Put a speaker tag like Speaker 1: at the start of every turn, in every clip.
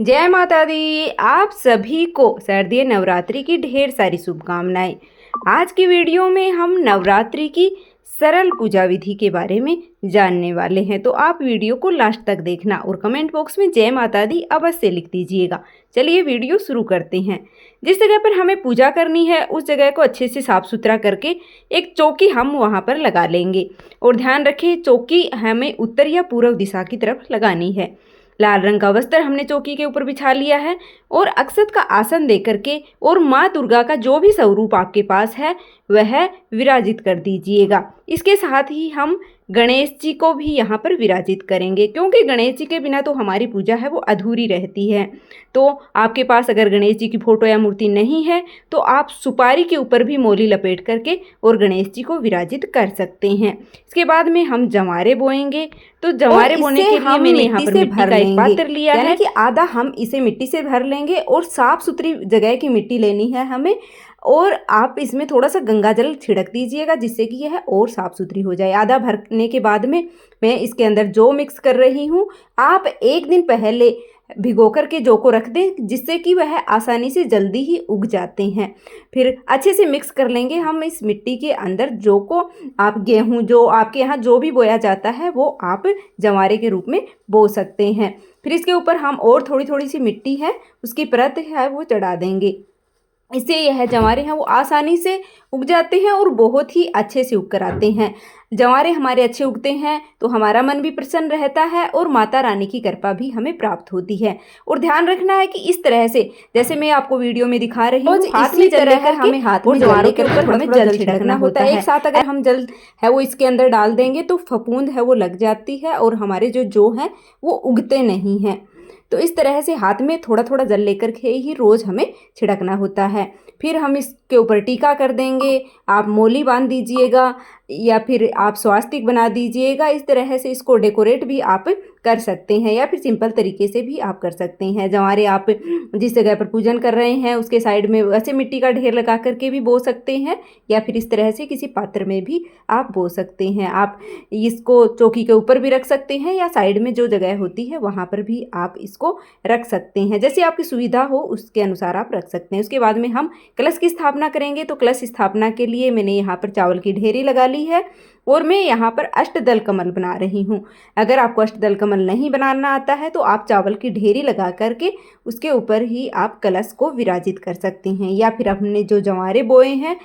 Speaker 1: जय माता दी। आप सभी को शारदीय नवरात्रि की ढेर सारी शुभकामनाएं। आज की वीडियो में हम नवरात्रि की सरल पूजा विधि के बारे में जानने वाले हैं, तो आप वीडियो को लास्ट तक देखना और कमेंट बॉक्स में जय माता दी अवश्य लिख दीजिएगा। चलिए वीडियो शुरू करते हैं। जिस जगह पर हमें पूजा करनी है उस जगह को अच्छे से साफ सुथरा करके एक चौकी हम वहां पर लगा लेंगे। और ध्यान रखें, चौकी हमें उत्तर या पूर्व दिशा की तरफ लगानी है। लाल रंग का वस्त्र हमने चौकी के ऊपर बिछा लिया है और अक्षत का आसन दे करके और माँ दुर्गा का जो भी स्वरूप आपके पास है वह विराजित कर दीजिएगा। इसके साथ ही हम गणेश जी को भी यहाँ पर विराजित करेंगे, क्योंकि गणेश जी के बिना तो हमारी पूजा है वो अधूरी रहती है। तो आपके पास अगर गणेश जी की फोटो या मूर्ति नहीं है तो आप सुपारी के ऊपर भी मोली लपेट करके और गणेश जी को विराजित कर सकते हैं। इसके बाद में हम जवारे बोएंगे। तो जवारे बोने के लिए मैंने यहाँ पर मिट्टी का एक पात्र लिया है, कि आधा हम इसे मिट्टी से भर लेंगे और साफ सुथरी जगह की मिट्टी लेनी है हमें। और आप इसमें थोड़ा सा गंगा जल छिड़क दीजिएगा जिससे कि यह और साफ सुथरी हो जाए। आधा भरने के बाद में मैं इसके अंदर जौ मिक्स कर रही हूँ। आप एक दिन पहले भिगो करके जौ को रख दें जिससे कि वह आसानी से जल्दी ही उग जाते हैं। फिर अच्छे से मिक्स कर लेंगे हम इस मिट्टी के अंदर जौ को। आप गेहूं जो आपके यहाँ जो भी बोया जाता है वो आप जवारे के रूप में बो सकते हैं। फिर इसके ऊपर हम और थोड़ी थोड़ी सी मिट्टी है उसकी परत है वो चढ़ा देंगे। इससे यह जवारे हैं वो आसानी से उग जाते हैं और बहुत ही अच्छे से उग कर आते हैं। जवारे हमारे अच्छे उगते हैं तो हमारा मन भी प्रसन्न रहता है और माता रानी की कृपा भी हमें प्राप्त होती है। और ध्यान रखना है कि इस तरह से जैसे मैं आपको वीडियो में दिखा रही हूँ, हाथ में जल लेकर हमें हाथ में जवारों के ऊपर हमें जल छिड़कना होता है। एक साथ अगर हम जल है वो इसके अंदर डाल देंगे तो फफूंद है वो लग जाती है और हमारे जो है वो उगते नहीं हैं। तो इस तरह से हाथ में थोड़ा थोड़ा जल लेकर के ही रोज़ हमें छिड़कना होता है। फिर हम इसके ऊपर टीका कर देंगे। आप मोली बांध दीजिएगा या फिर आप स्वास्तिक बना दीजिएगा। इस तरह से इसको डेकोरेट भी आप कर सकते हैं या फिर सिंपल तरीके से भी आप कर सकते हैं। जवारे आप जिस जगह पर पूजन कर रहे हैं उसके साइड में वैसे मिट्टी का ढेर लगा करके भी बो सकते हैं या फिर इस तरह से किसी पात्र में भी आप बो सकते हैं। आप इसको चौकी के ऊपर भी रख सकते हैं या साइड में जो जगह होती है वहाँ पर भी आप इसको रख सकते हैं। जैसे आपकी सुविधा हो उसके अनुसार आप रख सकते हैं। उसके बाद में हम कलश की स्थापना करेंगे। तो कलश स्थापना के लिए मैंने यहाँ पर चावल की ढेरी लगा ली है और मैं यहाँ पर अष्टदल कमल बना रही हूँ। अगर आपको अष्टदल कमल नहीं बनाना आता है तो आप चावल की ढेरी लगा करके उसके ऊपर ही आप कलश को विराजित कर सकते हैं या फिर हमने जो जवारे बोए हैं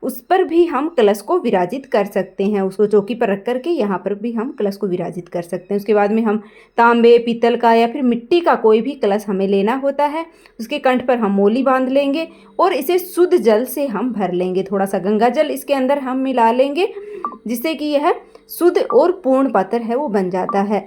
Speaker 1: उस पर भी हम कलश को विराजित कर सकते हैं। उसको चौकी पर रख करके यहाँ पर भी हम कलश को विराजित कर सकते हैं। उसके बाद में हम तांबे पीतल का या फिर मिट्टी का कोई भी कलश हमें लेना होता है। उसके कंठ पर हम मोली बांध लेंगे और इसे शुद्ध जल से हम भर लेंगे। थोड़ा सा गंगा जल इसके अंदर हम मिला लेंगे जिससे कि यह शुद्ध और पूर्ण पात्र है वो बन जाता है।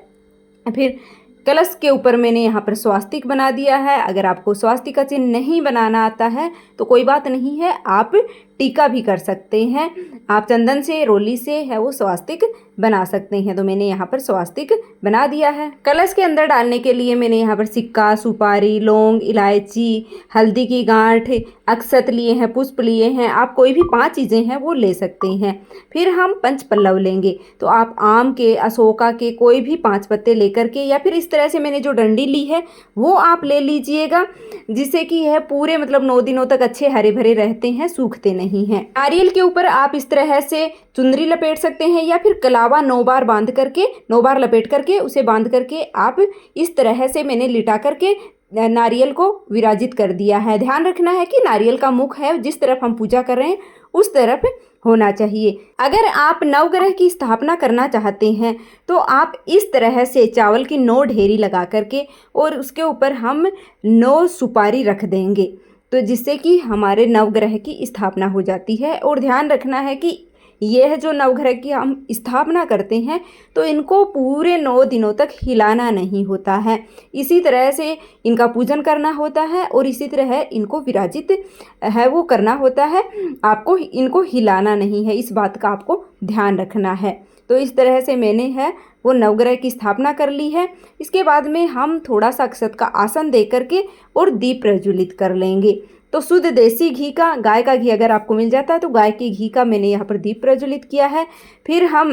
Speaker 1: फिर कलश के ऊपर मैंने यहाँ पर स्वास्तिक बना दिया है। अगर आपको स्वास्तिक का चिन्ह नहीं बनाना आता है तो कोई बात नहीं है, आप टीका भी कर सकते हैं। आप चंदन से रोली से है वो स्वास्तिक बना सकते हैं। तो मैंने यहाँ पर स्वास्तिक बना दिया है। कलश के अंदर डालने के लिए मैंने यहाँ पर सिक्का सुपारी लौंग इलायची हल्दी की गांठ अक्षत लिए हैं पुष्प लिए हैं। आप कोई भी 5 चीज़ें हैं वो ले सकते हैं। फिर हम पंच पल्लव लेंगे। तो आप आम के अशोका के कोई भी 5 पत्ते लेकर के या फिर इस तरह से मैंने जो डंडी ली है वो आप ले लीजिएगा जिससे कि यह पूरे 9 दिनों तक अच्छे हरे भरे रहते हैं, सूखते नहीं हैं। नारियल के ऊपर आप इस तरह से चुनरी लपेट सकते हैं या फिर कलावा 9 बार बांध करके 9 बार लपेट करके उसे बांध करके आप इस तरह से मैंने लिटा करके नारियल को विराजित कर दिया है। ध्यान रखना है कि नारियल का मुख है जिस तरफ हम पूजा कर रहे हैं उस तरफ होना चाहिए। अगर आप नवग्रह की स्थापना करना चाहते हैं तो आप इस तरह से चावल की 9 ढेरी लगा करके और उसके ऊपर हम 9 सुपारी रख देंगे तो जिससे कि हमारे नवग्रह की स्थापना हो जाती है। और ध्यान रखना है कि यह जो नवग्रह की हम स्थापना करते हैं तो इनको पूरे 9 दिनों तक हिलाना नहीं होता है। इसी तरह से इनका पूजन करना होता है और इसी तरह इनको विराजित है वो करना होता है। आपको इनको हिलाना नहीं है, इस बात का आपको ध्यान रखना है। तो इस तरह से मैंने है वो नवग्रह की स्थापना कर ली है। इसके बाद में हम थोड़ा सा अक्षत का आसन दे करके और दीप प्रज्वलित कर लेंगे। तो शुद्ध देसी घी का, गाय का घी अगर आपको मिल जाता है तो गाय के घी का मैंने यहाँ पर दीप प्रज्वलित किया है। फिर हम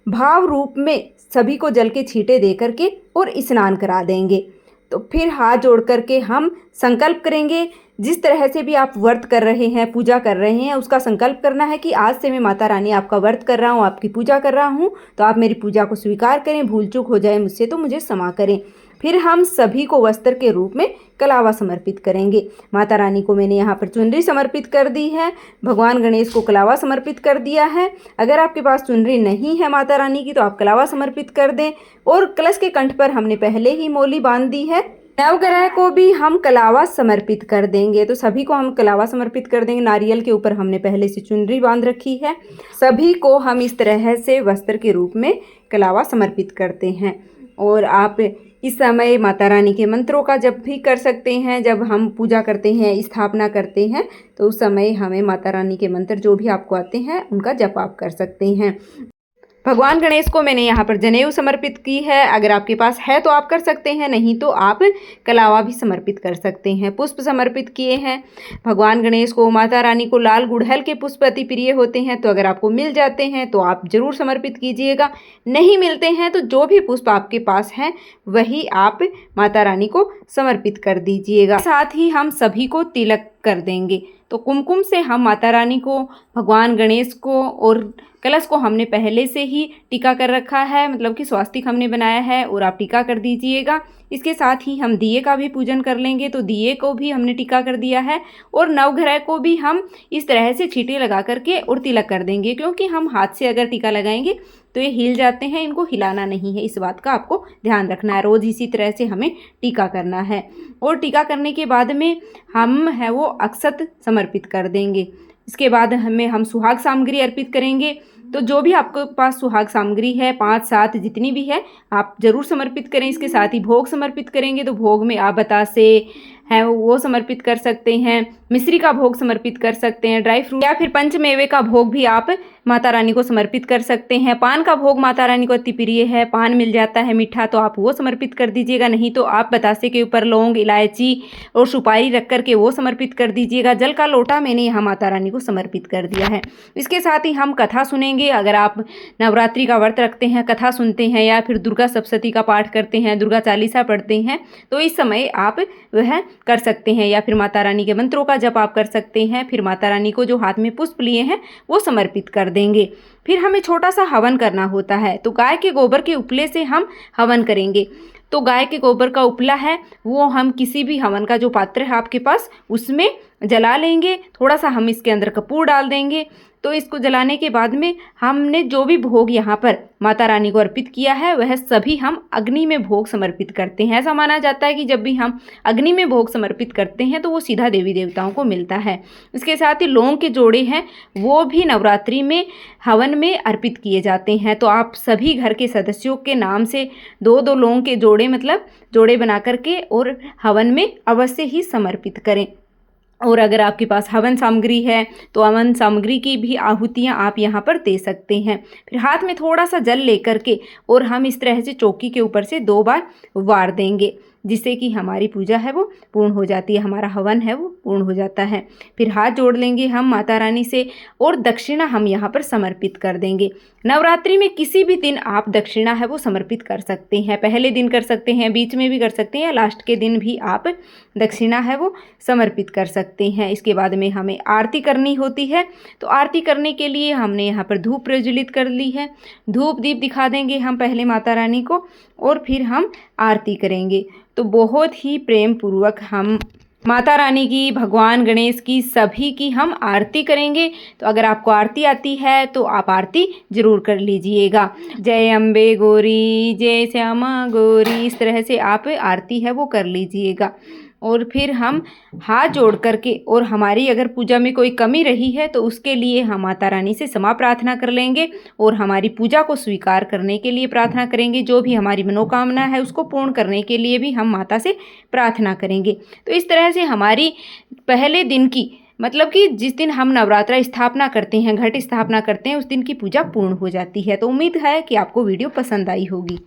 Speaker 1: भाव रूप में सभी को जल के छींटे दे करके और स्नान करा देंगे। तो फिर हाथ जोड़ करके हम संकल्प करेंगे। जिस तरह से भी आप व्रत कर रहे हैं, पूजा कर रहे हैं, उसका संकल्प करना है कि आज से मैं माता रानी आपका व्रत कर रहा हूँ, आपकी पूजा कर रहा हूँ, तो आप मेरी पूजा को स्वीकार करें, भूल चूक हो जाए मुझसे तो मुझे क्षमा करें। फिर हम सभी को वस्त्र के रूप में कलावा समर्पित करेंगे। माता रानी को मैंने यहाँ पर चुनरी समर्पित कर दी है, भगवान गणेश को कलावा समर्पित कर दिया है। अगर आपके पास चुनरी नहीं है माता रानी की तो आप कलावा समर्पित कर दें। और कलश के कंठ पर हमने पहले ही मोली बांध दी है। नवग्रह को भी हम कलावा समर्पित कर देंगे, तो सभी को हम कलावा समर्पित कर देंगे। नारियल के ऊपर हमने पहले से चुनरी बांध रखी है। सभी को हम इस तरह से वस्त्र के रूप में कलावा समर्पित करते हैं। और आप इस समय माता रानी के मंत्रों का जप भी कर सकते हैं। जब हम पूजा करते हैं, स्थापना करते हैं, तो उस समय हमें माता रानी के मंत्र जो भी आपको आते हैं उनका जप आप कर सकते हैं। भगवान गणेश को मैंने यहाँ पर जनेऊ समर्पित की है। अगर आपके पास है तो आप कर सकते हैं, नहीं तो आप कलावा भी समर्पित कर सकते हैं। पुष्प समर्पित किए हैं। भगवान गणेश को, माता रानी को लाल गुड़हल के पुष्प अति प्रिय होते हैं, तो अगर आपको मिल जाते हैं तो आप ज़रूर समर्पित कीजिएगा। नहीं मिलते हैं तो जो भी पुष्प आपके पास हैं वही आप माता रानी को समर्पित कर दीजिएगा। साथ ही हम सभी को तिलक कर देंगे। तो कुमकुम से हम माता रानी को, भगवान गणेश को और कलश को हमने पहले से ही टीका कर रखा है, मतलब कि स्वास्तिक हमने बनाया है और आप टीका कर दीजिएगा। इसके साथ ही हम दिए का भी पूजन कर लेंगे, तो दिए को भी हमने टीका कर दिया है। और नवग्रह को भी हम इस तरह से छींटे लगा करके और तिलक कर देंगे, क्योंकि हम हाथ से अगर टीका लगाएंगे तो ये हिल जाते हैं, इनको हिलाना नहीं है। इस बात का आपको ध्यान रखना है। रोज़ इसी तरह से हमें टीका करना है। और टीका करने के बाद में हम है वो अक्षत समर्पित कर देंगे। इसके बाद हम सुहाग सामग्री अर्पित करेंगे। तो जो भी आपके पास सुहाग सामग्री है, 5-7 जितनी भी है, आप ज़रूर समर्पित करें। इसके साथ ही भोग समर्पित करेंगे, तो भोग में आप बतासे है वो समर्पित कर सकते हैं, मिश्री का भोग समर्पित कर सकते हैं, ड्राई फ्रूट या फिर पंचमेवे का भोग भी आप माता रानी को समर्पित कर सकते हैं। पान का भोग माता रानी को अति प्रिय है, पान मिल जाता है मीठा, तो आप वो समर्पित कर दीजिएगा। नहीं तो आप बतासे के ऊपर लौंग, इलायची और सुपारी रख करके वो समर्पित कर दीजिएगा। जल का लोटा मैंने यहाँ माता रानी को समर्पित कर दिया है। इसके साथ ही हम कथा सुनेंगे। अगर आप नवरात्रि का व्रत रखते हैं, कथा सुनते हैं या फिर दुर्गा सप्तशती का पाठ करते हैं, दुर्गा चालीसा पढ़ते हैं, तो इस समय आप वह कर सकते हैं। या फिर माता रानी के मंत्रों का जप आप कर सकते हैं। फिर माता रानी को जो हाथ में पुष्प लिए हैं वो समर्पित कर देंगे। फिर हमें छोटा सा हवन करना होता है, तो गाय के गोबर के उपले से हम हवन करेंगे। तो गाय के गोबर का उपला है वो हम किसी भी हवन का जो पात्र है आपके पास उसमें जला लेंगे। थोड़ा सा हम इसके अंदर कपूर डाल देंगे। तो इसको जलाने के बाद में हमने जो भी भोग यहाँ पर माता रानी को अर्पित किया है वह सभी हम अग्नि में भोग समर्पित करते हैं। ऐसा माना जाता है कि जब भी हम अग्नि में भोग समर्पित करते हैं तो वो सीधा देवी देवताओं को मिलता है। इसके साथ ही लौंग के जोड़े हैं वो भी नवरात्रि में हवन में अर्पित किए जाते हैं। तो आप सभी घर के सदस्यों के नाम से 2-2 लौंग के जोड़े, मतलब जोड़े बना करके और हवन में अवश्य ही समर्पित करें। और अगर आपके पास हवन सामग्री है तो हवन सामग्री की भी आहुतियाँ आप यहाँ पर दे सकते हैं। फिर हाथ में थोड़ा सा जल लेकर के और हम इस तरह से चौकी के ऊपर से 2 बार वार देंगे, जिससे कि हमारी पूजा है वो पूर्ण हो जाती है, हमारा हवन है वो पूर्ण हो जाता है। फिर हाथ जोड़ लेंगे हम माता रानी से और दक्षिणा हम यहाँ पर समर्पित कर देंगे। नवरात्रि में किसी भी दिन आप दक्षिणा है वो समर्पित कर सकते हैं। पहले दिन कर सकते हैं, बीच में भी कर सकते हैं, या लास्ट के दिन भी आप दक्षिणा है वो समर्पित कर सकते हैं। इसके बाद में हमें आरती करनी होती है। तो आरती करने के लिए हमने यहाँ पर धूप प्रज्वलित कर ली है। धूप दीप दिखा देंगे हम पहले माता रानी को और फिर हम आरती करेंगे। तो बहुत ही प्रेम पूर्वक हम माता रानी की, भगवान गणेश की, सभी की हम आरती करेंगे। तो अगर आपको आरती आती है तो आप आरती जरूर कर लीजिएगा। जय अम्बे गौरी, जय श्यामा गौरी, इस तरह से आप आरती है वो कर लीजिएगा। और फिर हम हाथ जोड़ करके और हमारी अगर पूजा में कोई कमी रही है तो उसके लिए हम माता रानी से क्षमा प्रार्थना कर लेंगे और हमारी पूजा को स्वीकार करने के लिए प्रार्थना करेंगे। जो भी हमारी मनोकामना है उसको पूर्ण करने के लिए भी हम माता से प्रार्थना करेंगे। तो इस तरह से हमारी पहले दिन की, मतलब कि जिस दिन हम नवरात्रा स्थापना करते हैं, घट स्थापना करते हैं, उस दिन की पूजा पूर्ण हो जाती है। तो उम्मीद है कि आपको वीडियो पसंद आई होगी।